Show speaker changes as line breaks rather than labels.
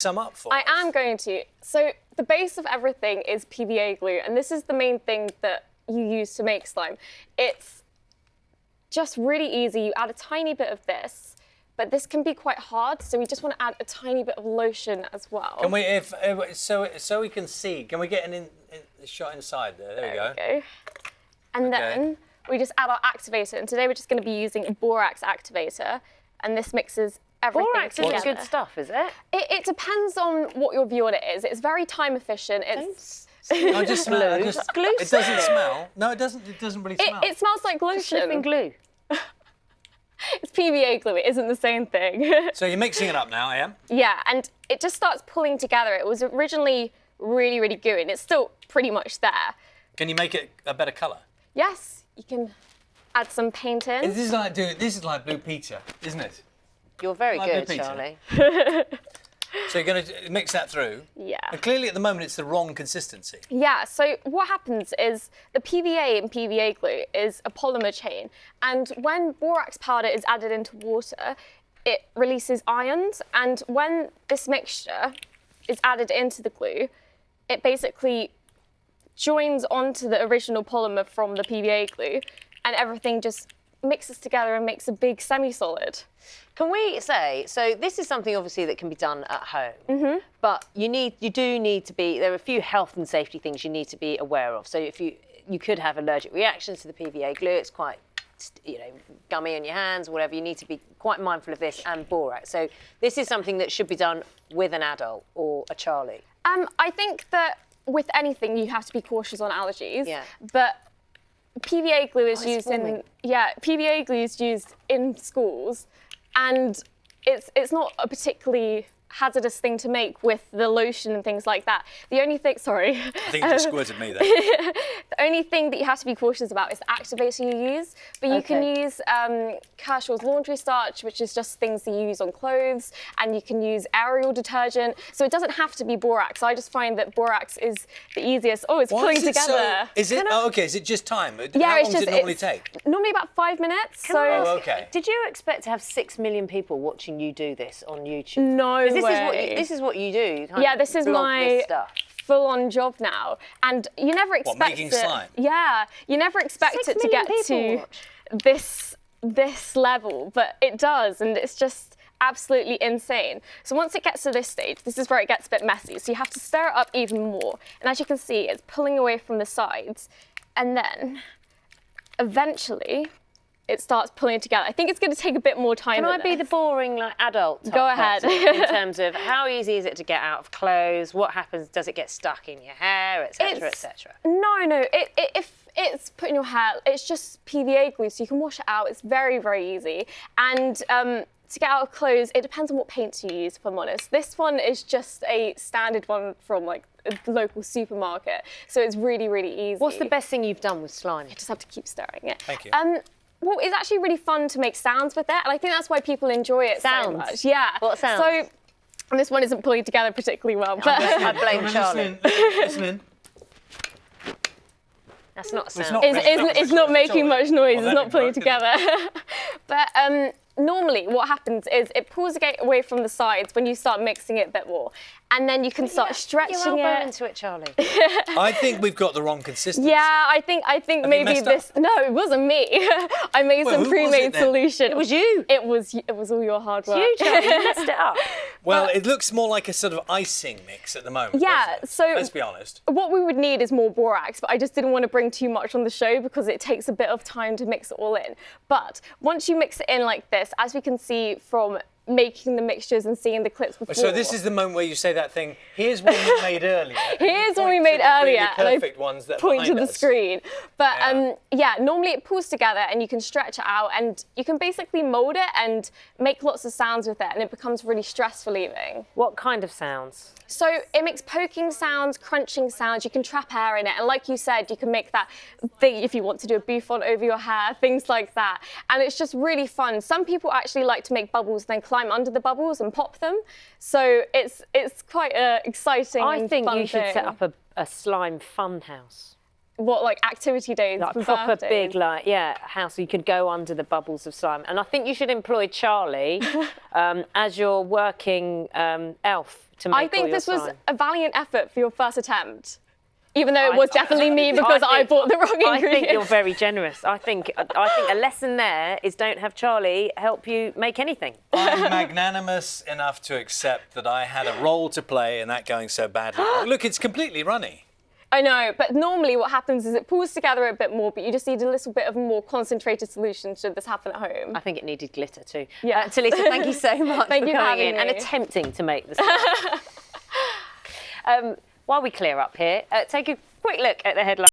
Sum up for us.
I am going to. So the base of everything is PVA glue, and this is the main thing that you use to make slime. It's just really easy. You add a tiny bit of this, but this can be quite hard, so we just want to add a tiny bit of lotion as well.
Can we, so we can see, can we get a shot inside there? There we go.
And then we just add our activator, and today we're just going to be using a borax activator, and this mixes everything
borax
together.
is good stuff, is it?
It depends on what your view on it is. It's very time efficient. It's
I just smell it.
Glue.
It doesn't smell. No, it doesn't really smell.
it smells like lotion.
Sniffing glue.
It's PVA glue. It isn't the same thing.
So you're mixing it up now, I am?
Yeah, and it just starts pulling together. It was originally really, really gooey, and it's still pretty much there.
Can you make it a better colour?
Yes, you can add some paint in.
This is like Blue Peter, isn't it?
You're very
Like
good,
Blue Peter.
Charlie.
So you're going to mix that through?
Yeah.
And clearly at the moment it's the wrong consistency.
Yeah, so what happens is the PVA in PVA glue is a polymer chain, and when borax powder is added into water, it releases ions, and when this mixture is added into the glue, it basically joins onto the original polymer from the PVA glue, and everything just mixes together and makes a big semi-solid.
Can we say, so this is something obviously that can be done at home, but you do need to be, there are a few health and safety things you need to be aware of. So if you could have allergic reactions to the PVA glue, it's quite, gummy on your hands, whatever, you need to be quite mindful of this and borax. So this is something that should be done with an adult or a Charlie.
I think that with anything you have to be cautious on allergies, but PVA glue is used PVA glue is used in schools, and it's not a particularly hazardous thing to make with the lotion and things like that. The only thing, sorry.
I think you just squirted me there.
The only thing that you have to be cautious about is the activator you use. But you can use Kershaw's laundry starch, which is just things that you use on clothes, and you can use Ariel detergent. So it doesn't have to be borax. I just find that borax is the easiest. Oh, it's pulling together.
Is it just time?
Yeah,
How long does it normally take?
Normally about 5 minutes.
Did you expect to have 6 million people watching you do this on YouTube?
No way.
This is what you do.
This is my full-on job now, and you never expect
making slime.
Yeah, you never expect it to get to this level, but it does, and it's just absolutely insane. So once it gets to this stage, this is where it gets a bit messy. So you have to stir it up even more, and as you can see, it's pulling away from the sides, and then eventually it starts pulling together. I think it's going to take a bit more time.
Can I be the boring adult type
Go ahead.
in terms of how easy is it to get out of clothes? What happens? Does it get stuck in your hair, etc., etc.?
No. If it's put in your hair, it's just PVA glue, so you can wash it out. It's very, very easy. And to get out of clothes, it depends on what paints you use, if I'm honest. This one is just a standard one from like a local supermarket, so it's really, really easy.
What's the best thing you've done with slime?
You just have to keep stirring it.
Thank you.
Well, it's actually really fun to make sounds with it, and I think that's why people enjoy it so much. Yeah.
What sounds?
So, and this one isn't pulling together particularly well, but
I blame Charlie.
Listen in.
That's not a sound.
It's not making much noise.
Well,
It's not pulling
that'd be
together. But normally, what happens is it pulls away from the sides when you start mixing it a bit more, and then you can start stretching it.
Into it, Charlie.
I think we've got the wrong consistency.
Yeah, I think maybe this. No, it wasn't me. I made some pre-made solution.
It was you.
It was all your hard work.
You, Charlie, you messed it up.
Well, it looks more like a sort of icing mix at the moment.
Yeah,
doesn't it?
so
let's be honest.
What we would need is more borax, but I just didn't want to bring too much on the show because it takes a bit of time to mix it all in. But once you mix it in like this, as we can see from making the mixtures and seeing the clips before.
So this is the moment where you say that thing, here's what we made earlier.
Here's what we made earlier.
Really perfect ones that
point to the screen. But normally it pulls together and you can stretch it out and you can basically mold it and make lots of sounds with it, and it becomes really stress relieving.
What kind of sounds?
So it makes poking sounds, crunching sounds. You can trap air in it, and like you said, you can make that thing if you want to do a bouffant over your hair, things like that. And it's just really fun. Some people actually like to make bubbles, then climb under the bubbles and pop them. So it's quite exciting.
I think you should
thing.
set up a slime fun house.
What, like activity days?
Like
for
proper
birthdays?
big, house you could go under the bubbles of slime. And I think you should employ Charlie as your working elf to make
I think
all your
this was
slime.
a valiant effort for your first attempt. Even though it was definitely me because I bought the wrong ingredients.
I think you're very generous. I think a lesson there is don't have Charlie help you make anything.
I'm magnanimous enough to accept that I had a role to play in that going so badly. Look, it's completely runny.
I know, but normally what happens is it pulls together a bit more, but you just need a little bit of a more concentrated solution should this happen at home.
I think it needed glitter too.
Yeah.
Talisa, thank you so much
Thank
for
you for
coming in
having
and
me.
attempting to make this. While we clear up here, take a quick look at the headline.